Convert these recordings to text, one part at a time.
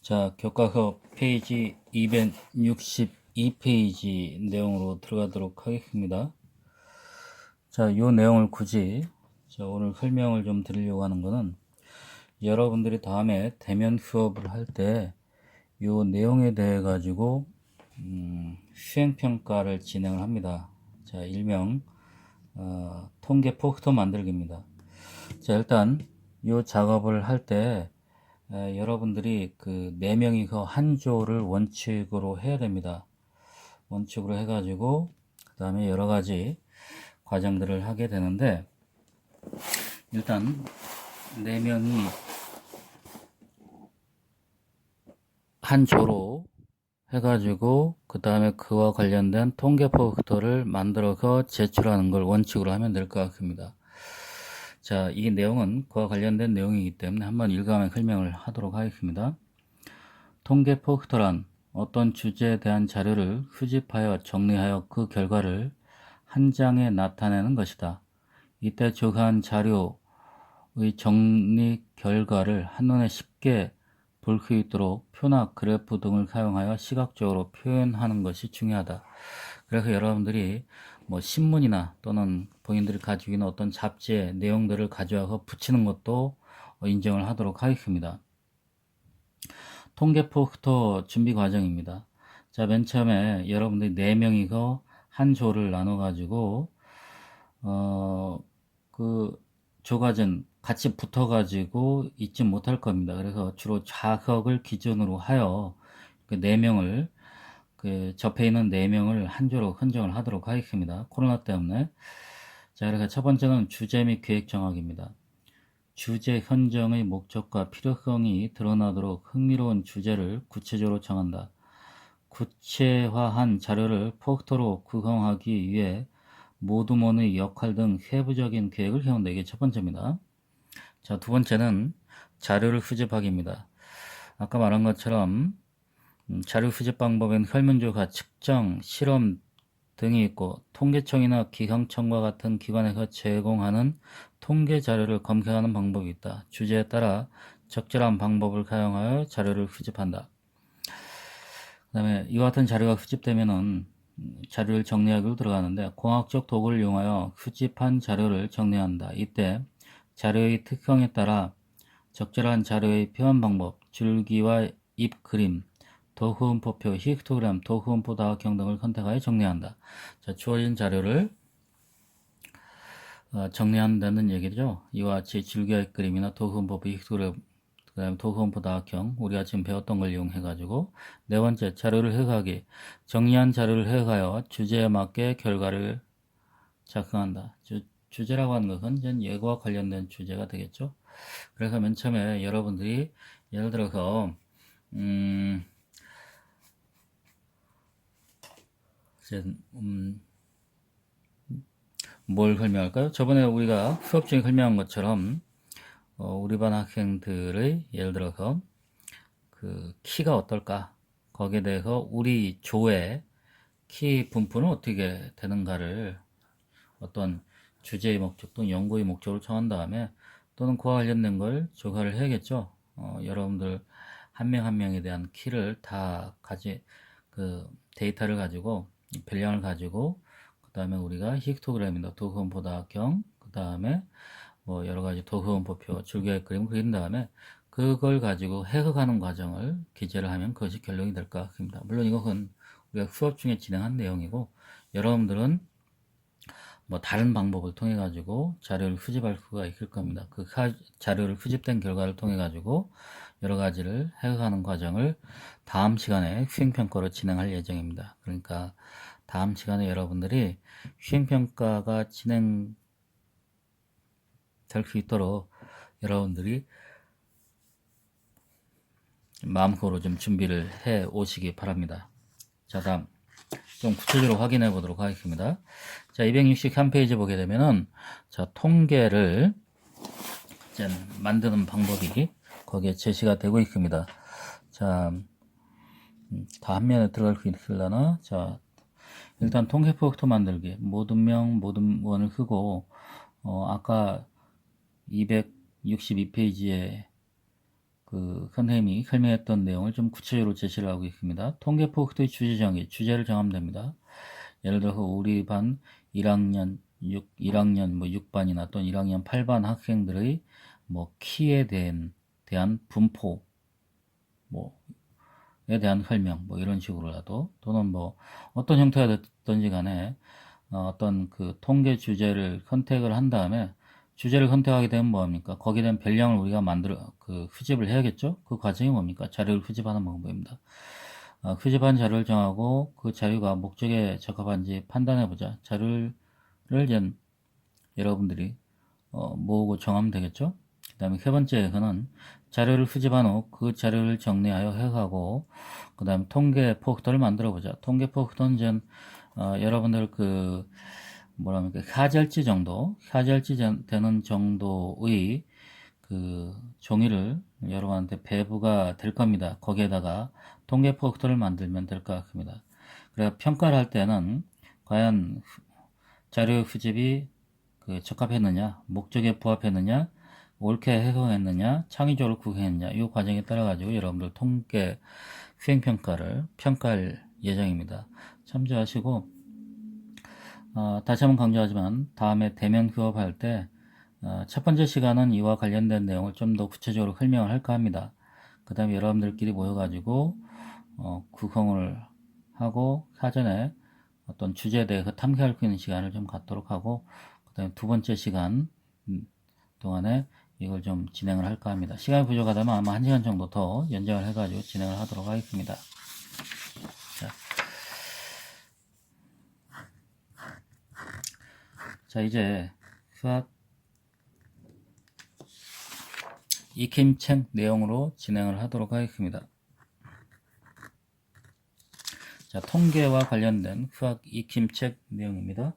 자, 교과서 페이지 262페이지 내용으로 들어가도록 하겠습니다. 자, 이 내용을 굳이 오늘 설명을 좀 드리려고 하는 거는 여러분들이 다음에 대면 수업을 할 때 이 내용에 대해 가지고 수행평가를 진행을 합니다. 자, 일명 통계 포스터 만들기입니다. 자, 일단 이 작업을 할 때 여러분들이 그 4명이서 한 조를 원칙으로 해야 됩니다. 원칙으로 해가지고 그 다음에 여러가지 과정들을 하게 되는데, 일단 4명이 한 조로 해가지고 그 다음에 그와 관련된 통계 포스터를 만들어서 제출하는 걸 원칙으로 하면 될 것 같습니다. 자, 이 내용은 그와 관련된 내용이기 때문에 한번 일감에 설명을 하도록 하겠습니다. 통계 포스터란 어떤 주제에 대한 자료를 수집하여 정리하여 그 결과를 한 장에 나타내는 것이다. 이때 조사한 자료의 정리 결과를 한눈에 쉽게 볼 수 있도록 표나 그래프 등을 사용하여 시각적으로 표현하는 것이 중요하다. 그래서 여러분들이 뭐 신문이나 또는 본인들이 가지고 있는 어떤 잡지의 내용들을 가져와서 붙이는 것도 인정을 하도록 하겠습니다. 통계 포스터 준비 과정입니다. 자, 맨 처음에 여러분들이 4명이서 한 조를 나눠 가지고 그 조과전 같이 붙어 가지고 있지 못할 겁니다. 그래서 주로 좌석을 기준으로 하여 그 4명을 그 접해 있는 4명을 한 조로 선정을 하도록 하겠습니다. 코로나 때문에. 자, 그래서 첫 번째는 주제 및 계획 정하기입니다. 주제 선정의 목적과 필요성이 드러나도록 흥미로운 주제를 구체적으로 정한다. 구체화한 자료를 포스터로 구성하기 위해 모두먼의 역할 등 세부적인 계획을 세운다. 이게 첫 번째입니다. 자, 두 번째는 자료를 수집하기입니다. 아까 말한 것처럼 자료 수집 방법엔 설문조사, 측정, 실험 등이 있고 통계청이나 기상청과 같은 기관에서 제공하는 통계 자료를 검색하는 방법이 있다. 주제에 따라 적절한 방법을 사용하여 자료를 수집한다. 그 다음에 이와 같은 자료가 수집되면은 자료를 정리하기로 들어가는데, 공학적 도구를 이용하여 수집한 자료를 정리한다. 이때 자료의 특성에 따라 적절한 자료의 표현 방법, 줄기와 잎 그림, 도흐음표표, 히스토그램, 도흐음표 다각형 등을 선택하여 정리한다. 자, 주어진 자료를 정리한다는 얘기죠. 이와 같이 줄기와 잎 그림이나 도흐음표표, 히스토그램, 그 다음에 도흐음표 다각형, 우리가 지금 배웠던 걸 이용해가지고. 네 번째, 자료를 해석하기. 정리한 자료를 해석하여 주제에 맞게 결과를 작성한다. 주제라고 하는 것은 이제 예고와 관련된 주제가 되겠죠. 그래서 맨 처음에 여러분들이 예를 들어서 이제 뭘 설명할까요? 저번에 우리가 수업 중에 설명한 것처럼 우리 반 학생들의 예를 들어서 그 키가 어떨까? 거기에 대해서 우리 조의 키 분포는 어떻게 되는가를 어떤 주제의 목적 또는 연구의 목적으로 정한 다음에, 또는 그와 관련된 걸 조사를 해야겠죠. 여러분들 한 명 한 명에 대한 키를 다 그 데이터를 가지고, 별량을 가지고, 그 다음에 우리가 히스토그램이나 도그음표 다각형, 그 다음에 뭐 여러 가지 도그음표표, 줄기의 그림 그린 다음에 그걸 가지고 해석하는 과정을 기재를 하면 그것이 결론이 될 것 같습니다. 물론 이것은 우리가 수업 중에 진행한 내용이고, 여러분들은 뭐 다른 방법을 통해 가지고 자료를 수집할 수가 있을 겁니다. 그 자료를 수집된 결과를 통해 가지고 여러 가지를 해석하는 과정을 다음 시간에 수행평가로 진행할 예정입니다. 그러니까 다음 시간에 여러분들이 수행평가가 진행될 수 있도록 여러분들이 마음속으로 좀 준비를 해 오시기 바랍니다. 자, 다음 좀 구체적으로 확인해 보도록 하겠습니다. 자, 263페이지 보게 되면은, 자, 통계를 이제 만드는 방법이 거기에 제시가 되고 있습니다. 자, 다 한면에 들어갈 수 있으려나? 자, 일단 통계 포스터 만들기. 모든 명, 모든 원을 쓰고, 아까 262페이지에 그 선생님이 설명했던 내용을 좀 구체적으로 제시를 하고 있습니다. 통계 포스트의 주제 정의, 주제를 정하면 됩니다. 예를 들어서 우리 반 1학년 뭐 6반이나 또는 1학년 8반 학생들의 뭐 키에 대한 분포, 뭐에 대한 설명, 뭐 이런 식으로라도, 또는 뭐 어떤 형태가 됐든지 간에 어떤 그 통계 주제를 선택을 한 다음에, 주제를 선택하게 되면 뭐합니까? 거기에 대한 별량을 우리가 수집을 해야겠죠? 그 과정이 뭡니까? 자료를 수집하는 방법입니다. 수집한 자료를 정하고 그 자료가 목적에 적합한지 판단해보자. 자료를 이제 여러분들이 모으고 정하면 되겠죠? 그 다음에 세 번째에서는 자료를 수집한 후 그 자료를 정리하여 해석하고, 그 다음에 통계 포스터를 만들어보자. 통계 포스터는 이제 여러분들 사절지 되는 정도의 그 종이를 여러분한테 배부가 될 겁니다. 거기에다가 통계 포스터를 만들면 될 것 같습니다. 그래서 평가를 할 때는 과연 자료 수집이 적합했느냐, 목적에 부합했느냐, 옳게 해석했느냐, 창의적으로 구성했느냐, 이 과정에 따라 가지고 여러분들 통계 수행평가를 평가할 예정입니다. 참조하시고, 다시 한번 강조하지만 다음에 대면 수업할 때 첫 번째 시간은 이와 관련된 내용을 좀 더 구체적으로 설명을 할까 합니다. 그 다음에 여러분들끼리 모여가지고 구성을 하고 사전에 어떤 주제에 대해서 탐구할 수 있는 시간을 좀 갖도록 하고, 그 다음에 두 번째 시간 동안에 이걸 좀 진행을 할까 합니다. 시간이 부족하다면 아마 1시간 정도 더 연장을 해가지고 진행을 하도록 하겠습니다. 자, 이제 수학 익힘책 내용으로 진행을 하도록 하겠습니다. 자, 통계와 관련된 수학 익힘책 내용입니다.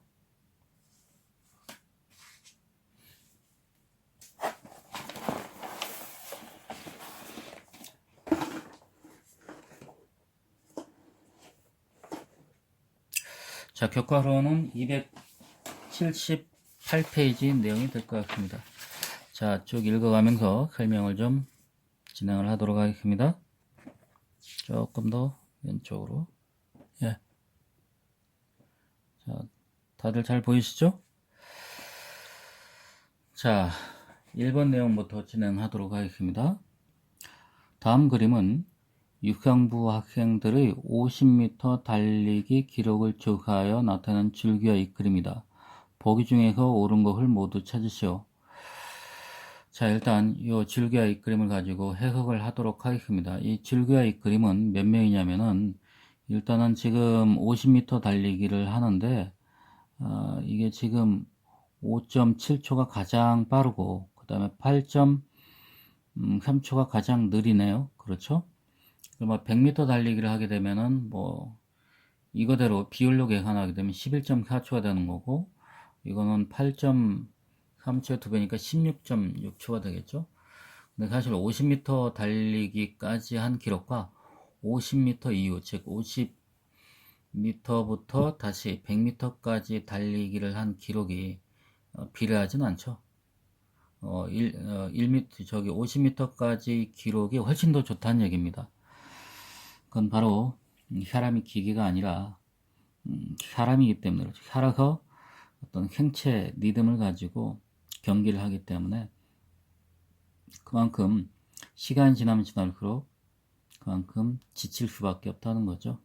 자, 교과서는 278페이지 내용이 될 것 같습니다. 자, 쭉 읽어가면서 설명을 좀 진행을 하도록 하겠습니다. 조금 더 왼쪽으로. 예. 자, 다들 잘 보이시죠? 자, 1번 내용부터 진행하도록 하겠습니다. 다음 그림은 육상부 학생들의 50m 달리기 기록을 조사하여 나타낸 줄기와의 그림이다. 보기 중에서 옳은 것을 모두 찾으시오. 자, 일단 이 줄기와의 그림을 가지고 해석을 하도록 하겠습니다. 이 줄기와의 그림은 몇 명이냐면은, 일단은 지금 50m 달리기를 하는데 이게 지금 5.7초가 가장 빠르고, 그 다음에 8.3초가 가장 느리네요. 그렇죠? 그러면 100m 달리기를 하게 되면은 이거대로 비율로 계산하게 되면 11.4초가 되는 거고, 이거는 8.3초의 2배니까 16.6초가 되겠죠. 근데 사실 50m 달리기까지 한 기록과 50m 이후, 즉 50m부터 다시 100m까지 달리기를 한 기록이 비례하진 않죠. 50m까지 기록이 훨씬 더 좋다는 얘기입니다. 그건 바로 사람이 기계가 아니라 사람이기 때문에 그렇죠. 살아서 어떤 생체 리듬을 가지고 경기를 하기 때문에 그만큼 시간이 지나면 지날수록 그만큼 지칠 수밖에 없다는 거죠.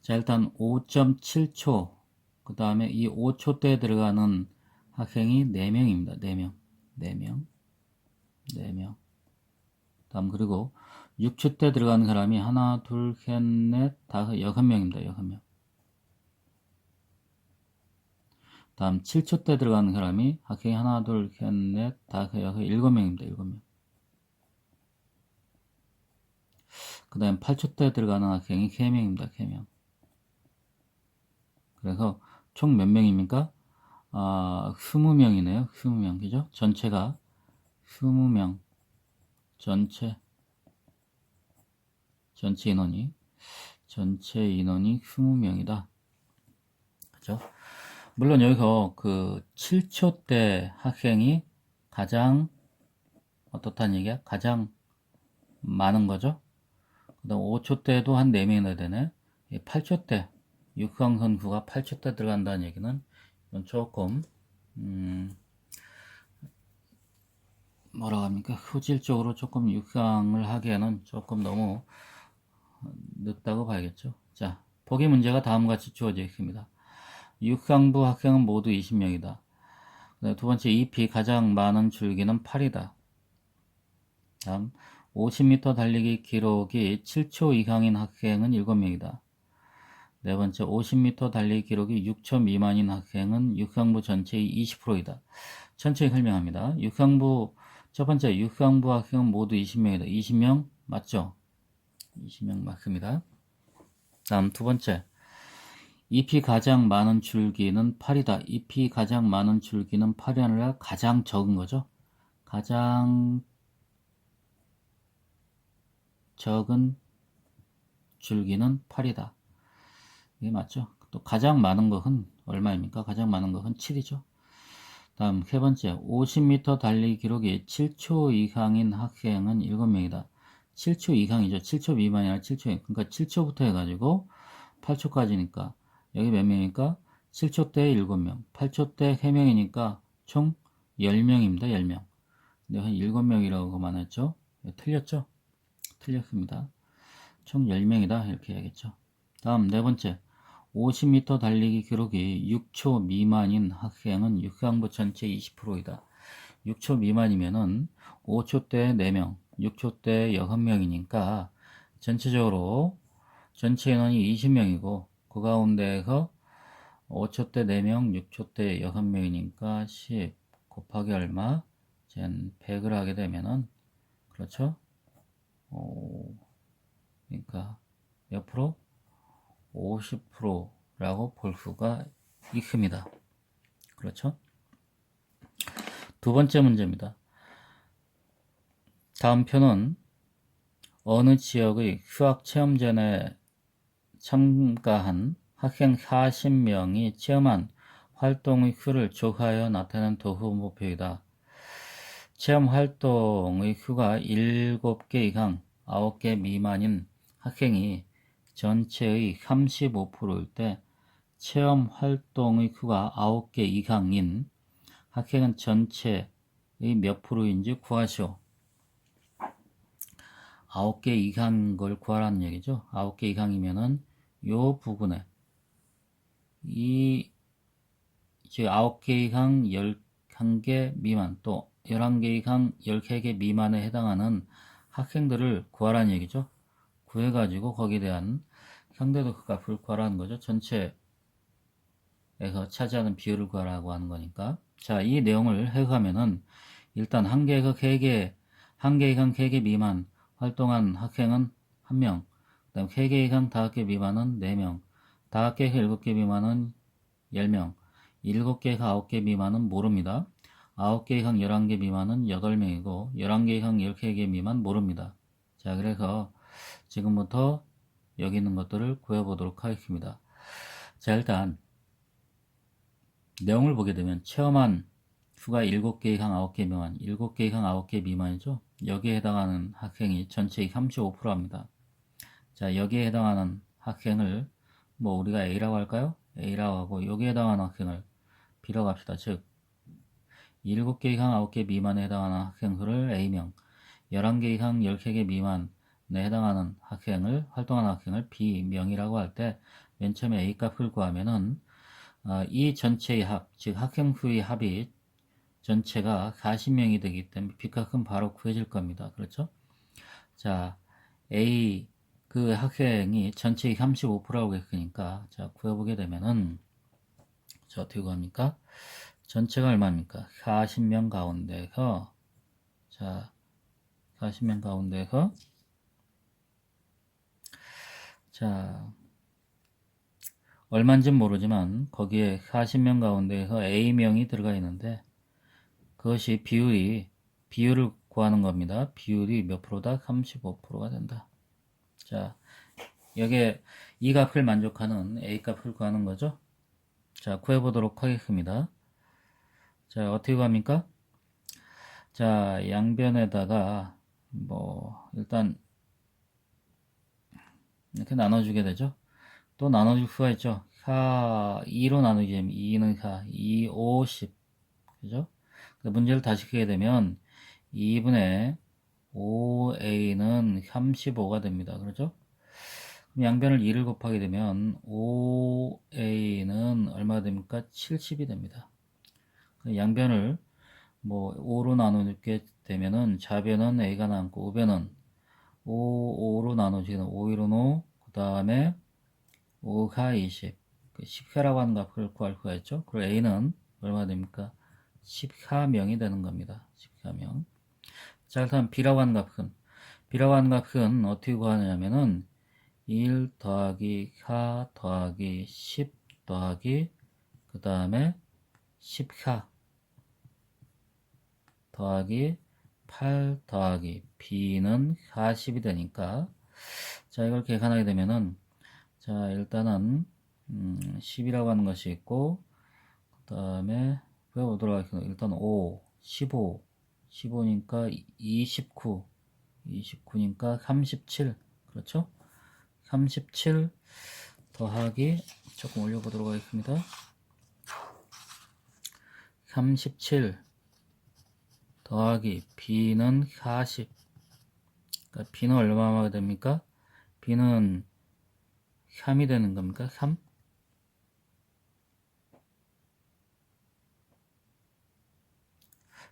자, 일단 5.7초, 그 다음에 이 5초대에 들어가는 학생이 4명입니다. 4명. 다음, 그리고 6초 때 들어가는 사람이 하나, 둘, 셋, 넷, 다섯, 6명입니다. 6명. 다음 7초 때 들어가는 사람이 학생이 하나, 둘, 셋, 넷, 다섯, 여섯, 7명입니다. 7명. 그 다음 8초 때 들어가는 학생이 3명입니다. 3명. 그래서 총 몇 명입니까? 20명이네요. 20명. 그죠? 전체가 20명. 전체 인원이 20명이다. 그죠? 물론 여기서 그 7초 때 학생이 가장 어떻다는 얘기야? 가장 많은 거죠. 그 다음 5초 때도 한 4명이나 되네. 8초 때, 육강선수가 8초 때 들어간다는 얘기는 이건 조금 뭐라고 합니까? 효질적으로 조금 육강을 하기에는 조금 너무 늦다고 봐야겠죠. 자, 보기 문제가 다음과 같이 주어져 있습니다. 육상부 학생은 모두 20명이다. 두 번째, 잎이 가장 많은 줄기는 8이다. 다음, 50m 달리기 기록이 7초 이상인 학생은 7명이다. 네 번째, 50m 달리기 기록이 6초 미만인 학생은 육상부 전체의 20%이다. 천천히 설명합니다. 첫 번째, 육상부 학생은 모두 20명이다. 20명 맞죠? 20명 맞습니다. 다음 두 번째, 잎이 가장 많은 줄기는 8이다. 잎이 가장 많은 줄기는 8이 아니라 가장 적은 거죠. 가장 적은 줄기는 8이다. 이게 맞죠? 또 가장 많은 것은 얼마입니까? 가장 많은 것은 7이죠. 다음 세 번째, 50m 달리기 기록이 7초 이상인 학생은 7명이다. 7초 이상이죠. 7초 미만이 아니라 7초. 그러니까 7초부터 해가지고 8초까지니까 여기 몇 명이니까 7초 때 7명, 8초 때 3명이니까 총 10명입니다. 10명. 근데 한 7명이라고 그만했죠. 틀렸죠? 틀렸습니다. 총 10명이다 이렇게 해야겠죠. 다음 네 번째, 50m 달리기 기록이 6초 미만인 학생은 육상부 전체 20%이다. 6초 미만이면은 5초 때 4명, 6초 때 6명이니까 전체적으로 전체 인원이 20명이고 그 가운데에서 5초 때 4명, 6초 때 6명이니까 10 곱하기 얼마? 100을 하게 되면은 그렇죠? 그러니까 몇 프로? 50%라고 볼 수가 있습니다. 그렇죠? 두 번째 문제입니다. 다음 표는 어느 지역의 수학체험전에 참가한 학생 40명이 체험한 활동의 수를 조사하여 나타낸 도수모표이다. 체험 활동의 수가 7개 이상 9개 미만인 학생이 전체의 35%일 때 체험 활동의 수가 9개 이상인 학생은 전체의 몇 프로인지 구하시오. 9개 이상인 걸 구하라는 얘기죠. 9개 이상이면은 요 부분에 즉 9개 이상 11개 미만 또 11개 이상 13개 미만에 해당하는 학생들을 구하라는 얘기죠. 구해가지고 거기에 대한 상대도 값을 구하라는 거죠. 전체에서 차지하는 비율을 구하라고 하는 거니까. 자, 이 내용을 해석하면은 일단 1개에서 3개, 1개 이상 3개 미만 활동한 학생은 1명, 그 다음 3개 이상 5개 미만은 4명, 5개에서 7개 미만은 10명, 7개에서 9개 미만은 모릅니다. 9개 이상 11개 미만은 8명이고 11개 이상 13개 미만 모릅니다. 자, 그래서 지금부터 여기 있는 것들을 구해보도록 하겠습니다. 자, 일단 내용을 보게 되면 체험한 수가 7개 이상 9개 미만, 7개 이상 9개 미만이죠. 여기에 해당하는 학생이 전체의 35%입니다. 자, 여기에 해당하는 학생을 뭐 우리가 A라고 할까요? A라고 하고 여기에 해당하는 학생을 B라고 합시다. 즉 7개 이상 9개 미만에 해당하는 학생 수를 A명, 11개 이상 13개 미만에 해당하는 학생을 활동하는 학생을 B명이라고 할 때 맨 처음에 A 값을 구하면은 이 전체의 합, 즉 학생 수의 합이 전체가 40명이 되기 때문에 B값은 바로 구해질 겁니다. 그렇죠? 자, A 그 학생이 전체의 35%라고 했으니까 자, 구해보게 되면은 자, 어떻게 구합니까? 전체가 얼마입니까? 40명 가운데서 자, 40명 가운데서 자, 얼마인지는 모르지만 거기에 40명 가운데에서 A명이 들어가 있는데 그것이 비율을 구하는 겁니다. 비율이 몇 프로다? 35%가 된다. 자, 여기에 이 값을 만족하는 A 값을 구하는 거죠. 자, 구해보도록 하겠습니다. 자, 어떻게 구합니까? 자, 양변에다가 뭐 일단 이렇게 나눠주게 되죠. 또 나눠줄 수가 있죠. 하 2로 나누게 되면 2는 하 2, 5, 10 그죠? 문제를 다시 크게 되면 2분의 5a는 35가 됩니다. 그렇죠? 그럼 양변을 2를 곱하게 되면 5a는 얼마가 됩니까? 70이 됩니다. 양변을 뭐 5로 나누게 되면은 좌변은 a가 남고 우변은 5로 나누지는 5, 1은 5, 그 다음에 5가 20. 10회라고 하는 값을 구할 수가 있죠. 그리고 a는 얼마 됩니까? 10하명이 되는 겁니다. 10하명. 자, 일단 b라고 하는 값은 어떻게 구하냐면은 1 더하기 하 더하기 10 더하기 그 다음에 10하 더하기 8 더하기 b는 하 10이 되니까 자 이걸 계산하게 되면은 자 일단은 10이라고 하는 것이 있고 그 다음에 왜 오도록 하겠습니다. 일단 5 15 15니까 29 29니까 37 그렇죠? 37 더하기 조금 올려보도록 하겠습니다. 37 더하기 b는 40 그러니까 b는 얼마가 됩니까? b는 3이 되는 겁니까? 3?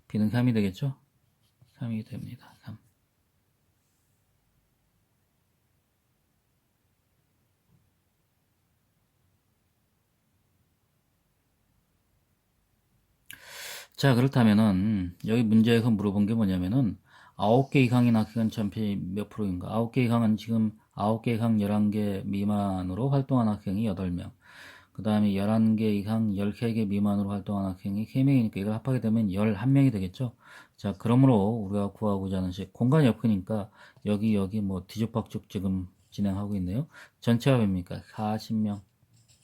b는 3이 되겠죠? 3이 됩니다. 3. 자, 그렇다면은 여기 문제에서 물어본 게 뭐냐면은 9개 이상인 학생은 전체 몇 프로인가? 9개 이상은 지금 9개 이상 11개 미만으로 활동한 학생이 8명. 그 다음에 11개 이상 13개 미만으로 활동한 학생이 3명이니까 이걸 합하게 되면 11명이 되겠죠? 자, 그러므로 우리가 구하고자 하는 식, 공간이 없으니까 여기 뭐 뒤죽박죽 지금 진행하고 있네요. 전체가 몇입니까? 40명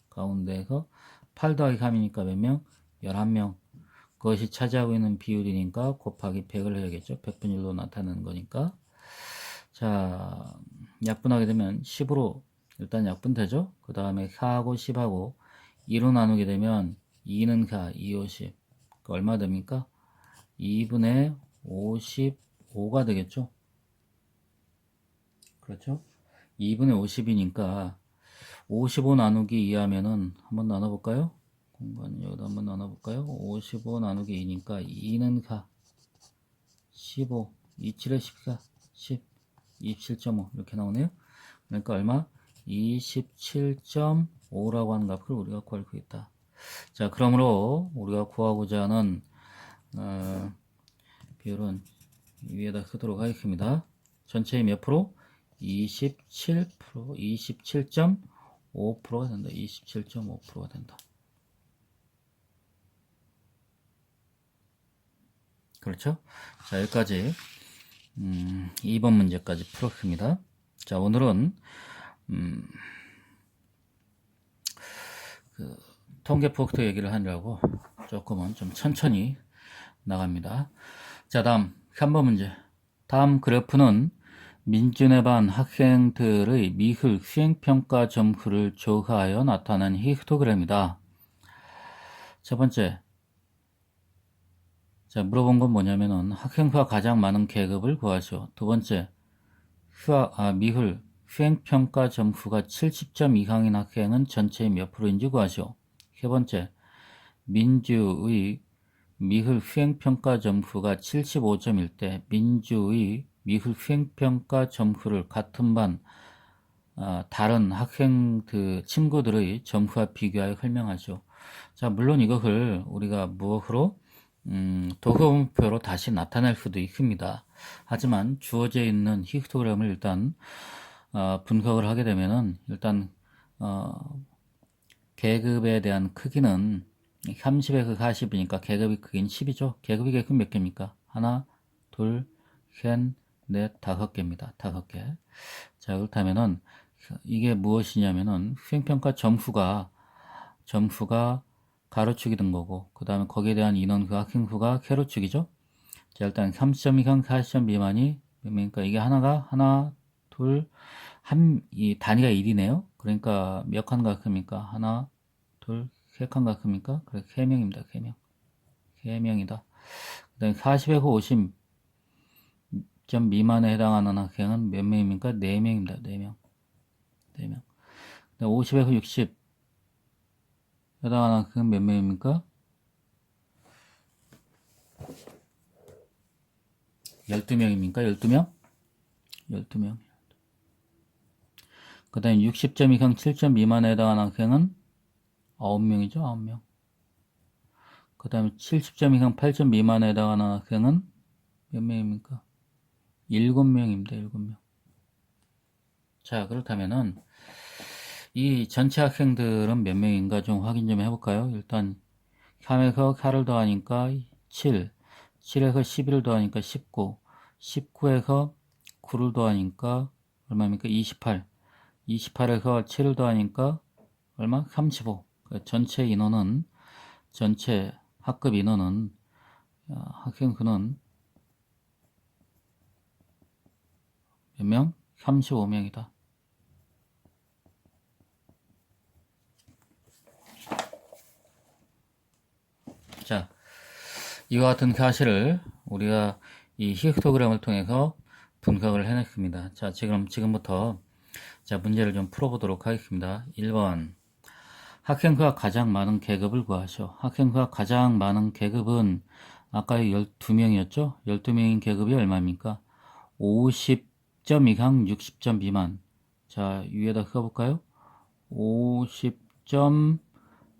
가운데에서 8 더하기 3이니까 몇 명? 11명. 그것이 차지하고 있는 비율이니까 곱하기 100을 해야겠죠. 100분의 1로 나타나는 거니까. 자, 약분하게 되면 10으로 일단 약분되죠. 그 다음에 4하고 10하고 2로 나누게 되면 2는 4, 2, 50. 얼마 됩니까? 2분의 55가 되겠죠. 그렇죠? 2분의 50이니까 55 나누기 2 하면은 한번 나눠볼까요? 공간 여기다 한번 나눠볼까요? 55 나누기 2니까 2는 4 15 27에 14 10 27.5 이렇게 나오네요. 그러니까 얼마? 27.5라고 하는 값을 우리가 구할 수 있다. 자, 그러므로 우리가 구하고자 하는 비율은 위에다 쓰도록 하겠습니다. 전체의 몇 프로? 27%, 27.5%가 된다. 27.5%가 된다. 그렇죠? 자, 여기까지 2번 문제까지 풀었습니다. 자, 오늘은 통계 포스트 얘기를 하느라고 조금은 좀 천천히 나갑니다. 자, 다음 3번 문제. 다음 그래프는 민준의 반 학생들의 미술 수행평가 점수를 조사하여 나타낸 히스토그램이다. 첫 번째, 자, 물어본 건 뭐냐면은 학생 수가 가장 많은 계급을 구하시오. 두 번째, 미술 수행평가 점수가 70점 이상인 학생은 전체의 몇 프로인지 구하시오. 세 번째, 민주의 미술 수행평가 점수가 75점일 때 민주의 미술 수행평가 점수를 같은 반 다른 학생 친구들의 점수와 비교하여 설명하죠. 자, 물론 이것을 우리가 무엇으로 도형표로 다시 나타낼 수도 있습니다. 하지만 주어져 있는 히스토그램을 일단 분석을 하게 되면은 일단 계급에 대한 크기는 30에서 40이니까 계급의 크기는 10이죠. 계급의 계급 몇 개입니까? 하나, 둘, 셋, 넷, 5개입니다. 5개. 자, 그렇다면은 이게 무엇이냐면은 수행평가 점수가 가로축이 된 거고 그 다음에 거기에 대한 인원 그 학생 수가 세로축이죠. 자, 일단 30점 이상 40점 미만이 그러니까 이게 하나, 둘, 이 단위가 1이네요. 그러니까 몇 칸 가끔입니까? 하나, 둘, 세 칸 가끔입니까? 그래, 3명입니다. 3명. 3명이다. 그 다음에 40에서 50점 미만에 해당하는 학생은 몇 명입니까? 4명입니다. 4명. 4명. 50에서 60 해당하는 학생은 몇 명입니까? 12명입니까? 12명? 12명. 그 다음에 60점 이상 7점 미만에 해당하는 학생은 9명이죠. 9명. 그 다음에 70점 이상 8점 미만에 해당하는 학생은 몇 명입니까? 7명입니다. 7명. 자, 그렇다면은 이 전체 학생들은 몇 명인가 좀 확인 좀 해볼까요? 일단 3에서 4를 더하니까 7, 7에서 11을 더하니까 19, 19에서 9를 더하니까 얼마입니까? 28, 28에서 7을 더하니까 얼마? 35. 전체 인원은, 전체 학급 인원은, 학생 수는 몇 명? 35명이다. 자, 이와 같은 사실을 우리가 이 히스토그램을 통해서 분석을 해냈습니다. 자, 지금부터 자, 문제를 좀 풀어보도록 하겠습니다. 1번. 학생 수가 가장 많은 계급을 구하시오. 학생 수가 가장 많은 계급은 아까 12명이었죠? 12명인 계급이 얼마입니까? 50점 이상 60점 미만. 자, 위에다 써볼까요? 50점,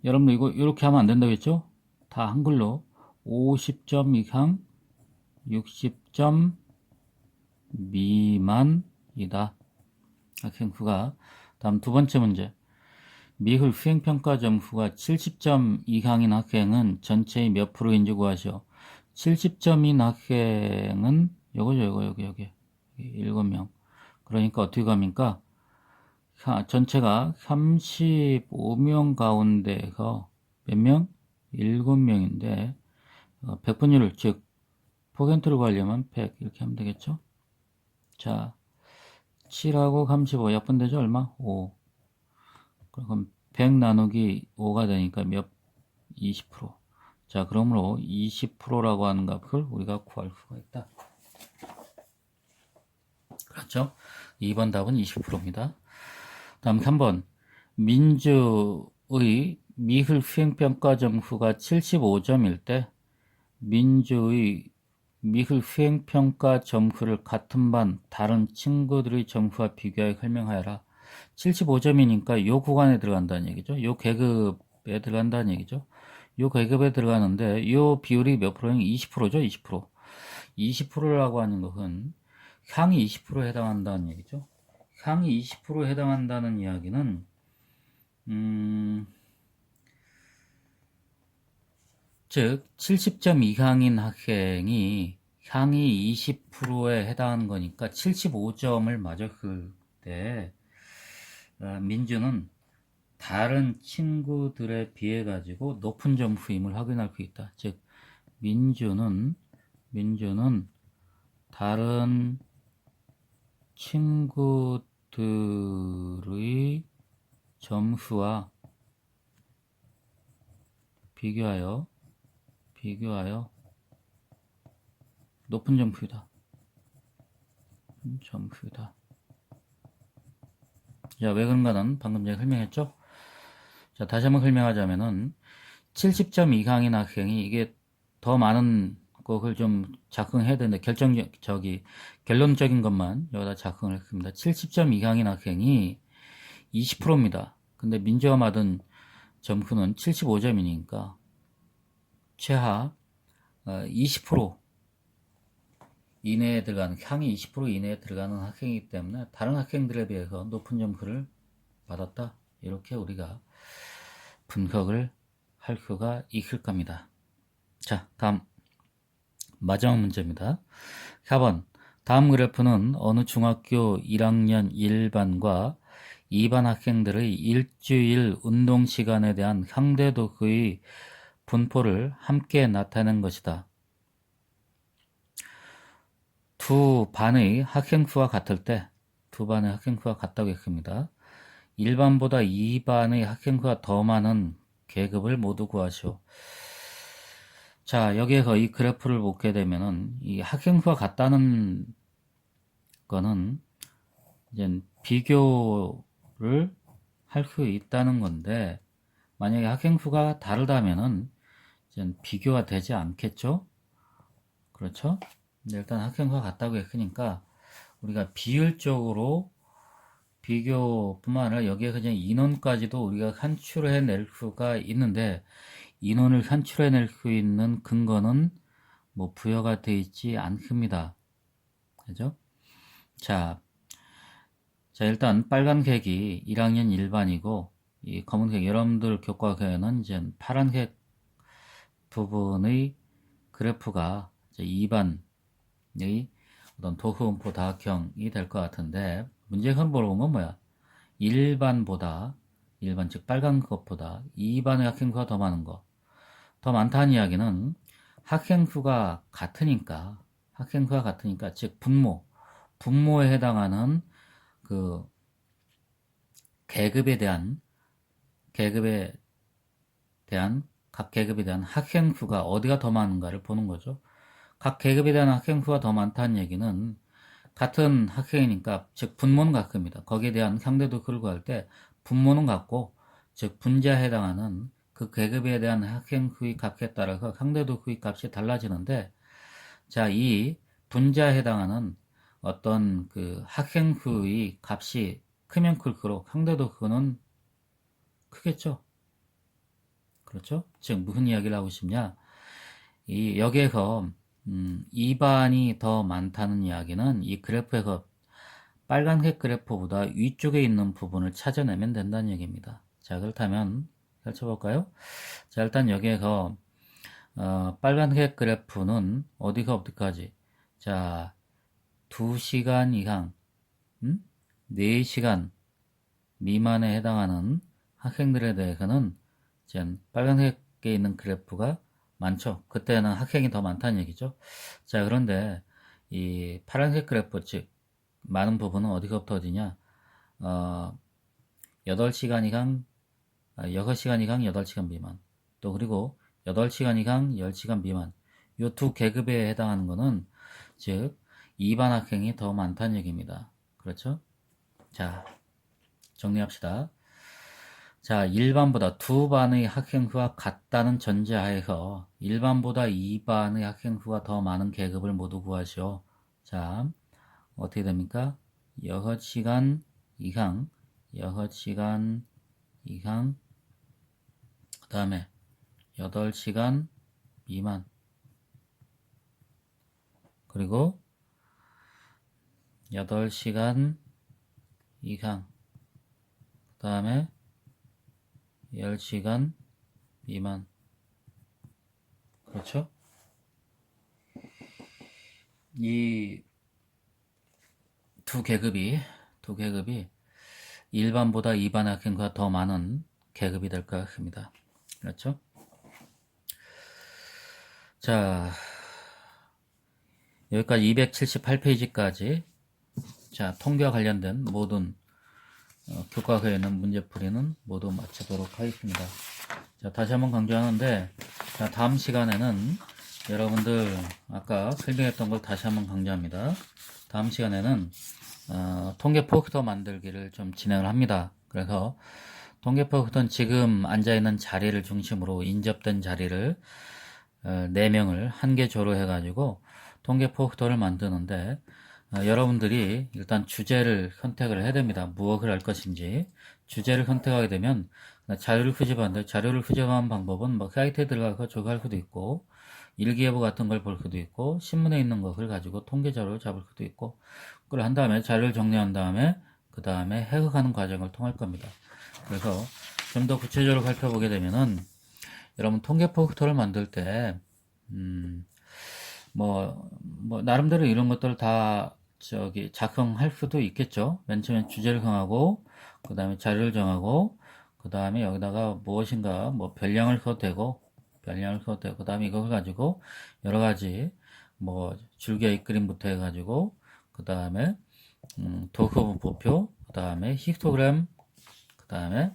여러분 이거 이렇게 하면 안 된다겠죠? 다 한글로 50점 이상 60점 미만이다. 학생 수가. 다음 두 번째 문제. 미술 수행평가 점수가 70점 이상인 학생은 전체의 몇 프로인지 구하시오. 70점인 학생은 요거죠, 여기 7명. 그러니까 어떻게 갑니까? 전체가 35명 가운데서 몇 명? 7명인데 100분율을 즉 퍼센트를 구하려면 100 이렇게 하면 되겠죠? 자, 7하고 35 약분되죠? 얼마? 5. 그럼 100 나누기 5가 되니까 몇? 20%. 자, 그러므로 20%라고 하는 값을 우리가 구할 수가 있다. 그렇죠? 2번 답은 20%입니다. 다음 3번. 민주의 미술 수행평가 점수가 75점일 때 민주의 미술 수행평가 점수를 같은 반 다른 친구들의 점수와 비교하여 설명하여라. 75점이니까 요 구간에 들어간다는 얘기죠. 요 계급에 들어간다는 얘기죠. 요 계급에 들어가는데 요 비율이 몇 프로는 20%죠. 20%. 20%라고 하는 것은 상위 20%에 해당한다는 얘기죠. 상위 20%에 해당한다는 이야기는 즉 70점 이상인 학생이 상위 20%에 해당하는 거니까 75점을 맞았을 때 민주는 다른 친구들에 비해 가지고 높은 점수임을 확인할 수 있다. 즉 민주는 다른 친구들의 점수와 비교하여 높은 점수이다. 자, 왜 그런가는 방금 전에 설명했죠? 자, 다시 한번 설명하자면은 70점 이상인 학생이 이게 더 많은 것을 좀 작성해야 되는데 결론적인 것만 여기다 작성을 했습니다. 70점 이상인 학생이 20%입니다. 근데 민주가 받은 점수는 75점이니까 최하 20% 이내에 들어가는, 상위 20% 이내에 들어가는 학생이기 때문에 다른 학생들에 비해서 높은 점수를 받았다. 이렇게 우리가 분석을 할 수가 있을 겁니다. 자, 다음 마지막 문제입니다. 4번. 다음 그래프는 어느 중학교 1학년 1반과 2반 학생들의 일주일 운동 시간에 대한 상대도의 분포를 함께 나타낸 것이다. 두 반의 합행수가 같을 때, 두 반의 합행수가 같다고 했습니다. 1반보다 2반의 합행수가 더 많은 계급을 모두 구하시오. 자, 여기에서 이 그래프를 보게 되면은, 이 합행수가 같다는 거는, 이제 비교를 할 수 있다는 건데, 만약에 합행수가 다르다면은, 이제 비교가 되지 않겠죠? 그렇죠? 일단 합행수가 같다고 했으니까, 우리가 비율적으로 비교뿐만 아니라 여기에 그냥 인원까지도 우리가 산출해낼 수가 있는데 인원을 산출해낼 수 있는 근거는 뭐 부여가 되어 있지 않습니다. 그죠? 자, 일단 빨간색이 1학년 1반이고 이 검은색 여러분들 교과서에는 이제 파란색 부분의 그래프가 이제 2반의 어떤 도수분포 다각형이 될 것 같은데 문제가 물어본 건 뭐야? 1반보다 1반 즉 빨간 것보다 2반의 학생수가 더 많은 거. 더 많다는 이야기는 학생수가 같으니까 즉 분모에 해당하는 그 계급에 대한 각 계급에 대한 학생수가 어디가 더 많은가를 보는 거죠. 각 계급에 대한 학생수가 더 많다는 얘기는 같은 학생이니까 즉 분모는 같습니다. 거기에 대한 상대도수를 구할 때 분모는 같고 즉 분자에 해당하는 그 계급에 대한 학생수의 값에 따라서 상대도수의 값이 달라지는데 자, 이 분자에 해당하는 어떤 그 학생수의 값이 크면 클수록 상대도수는 크겠죠. 그렇죠? 즉 무슨 이야기를 하고 싶냐? 이 여기에서 2반이 더 많다는 이야기는 이 그래프에서 빨간색 그래프보다 위쪽에 있는 부분을 찾아내면 된다는 얘기입니다. 자, 그렇다면 펼쳐볼까요? 자, 일단 여기에서 빨간색 그래프는 어디가 어디까지? 자, 2시간 이상, 4시간 미만에 해당하는 학생들에 대해서는 이제 빨간색에 있는 그래프가 많죠. 그때는 학생이 더 많다는 얘기죠. 자, 그런데 이 파란색 그래프, 즉 많은 부분은 어디서부터 어디냐? 8시간 이상, 6시간 이상 8시간 미만. 또 그리고 8시간 이상 10시간 미만. 이 두 계급에 해당하는 거는 즉 2반 학생이 더 많다는 얘기입니다. 그렇죠? 자, 정리합시다. 자, 1반보다 2반의 학생수가 같다는 전제하에서 1반보다 2반의 학생수가 더 많은 계급을 모두 구하시오. 자, 어떻게 됩니까? 6시간 이상, 그 다음에 8시간 미만, 그리고 8시간 이상, 그 다음에 10시간 미만. 그렇죠? 이 두 계급이 1반보다 2반 학생과 더 많은 계급이 될 것 같습니다. 그렇죠? 자, 여기까지 278페이지까지 자, 통계와 관련된 모든 교과서에 있는 문제풀이는 모두 마치도록 하겠습니다. 자, 다시 한번 강조하는데, 자, 다음 시간에는 여러분들 아까 설명했던 걸 다시 한번 강조합니다. 다음 시간에는 통계 포스터 만들기를 좀 진행을 합니다. 그래서 통계 포스터는 지금 앉아있는 자리를 중심으로 인접된 자리를 4명을 한 개 조로 해가지고 통계 포스터를 만드는데 여러분들이 일단 주제를 선택을 해야 됩니다. 무엇을 할 것인지 주제를 선택하게 되면 자료를 수집하는데 자료를 수집하는 방법은 뭐 사이트에 들어가서 조사할 수도 있고 일기예보 같은 걸 볼 수도 있고 신문에 있는 것을 가지고 통계 자료를 잡을 수도 있고 그걸 한 다음에 자료를 정리한 다음에 그 다음에 해석하는 과정을 통할 겁니다. 그래서 좀 더 구체적으로 살펴보게 되면은 여러분 통계 포스터를 만들 때 나름대로 이런 것들을 다 작성할 수도 있겠죠. 맨 처음에 주제를 정하고, 그 다음에 자료를 정하고, 그 다음에 여기다가 무엇인가, 별량을 써도 되고, 그 다음에 이걸 가지고 여러 가지 뭐 줄기의 그림부터 해가지고 그 다음에 도커브 보표, 그 다음에 히스토그램, 그 다음에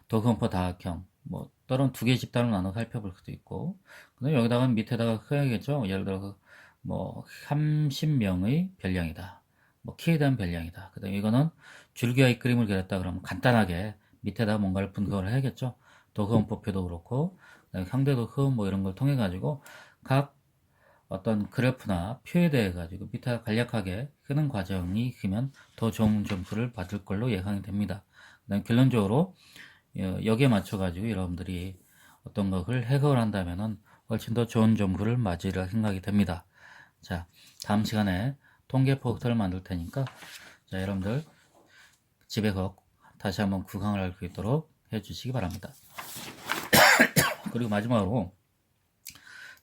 도커브 다각형, 뭐 다른 두 개 집단으로 나눠 살펴볼 수도 있고, 근데 여기다가 밑에다가 써야겠죠. 예를 들어 뭐 30명의 별량이다, 뭐 키에 대한 별량이다. 그다음 이거는 줄기의 그림을 그렸다 그러면 간단하게 밑에다가 뭔가를 분석을 해야겠죠. 도커브 보표도 그렇고, 그다음에 상대도커 뭐 이런 걸 통해 가지고 각 어떤 그래프나 표에 대해 가지고 밑에 간략하게 끄는 과정이 있으면 더 좋은 점수를 받을 걸로 예상이 됩니다. 그다음 결론적으로 여기에 맞춰 가지고 여러분들이 어떤 것을 해석을 한다면은 훨씬 더 좋은 점수를 맞으리라 생각이 됩니다. 자, 다음 시간에 통계 포스터를 만들 테니까 자, 여러분들 집에서 다시 한번 구강을 할 수 있도록 해주시기 바랍니다. 그리고 마지막으로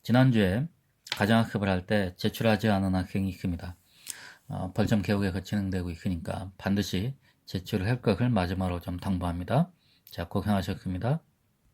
지난주에 가정학습을 할 때 제출하지 않은 학생이 있습니다. 벌점 개국에서 진행되고 있으니까 반드시 제출을 할 것을 마지막으로 좀 당부합니다. 자, 고생하셨습니다.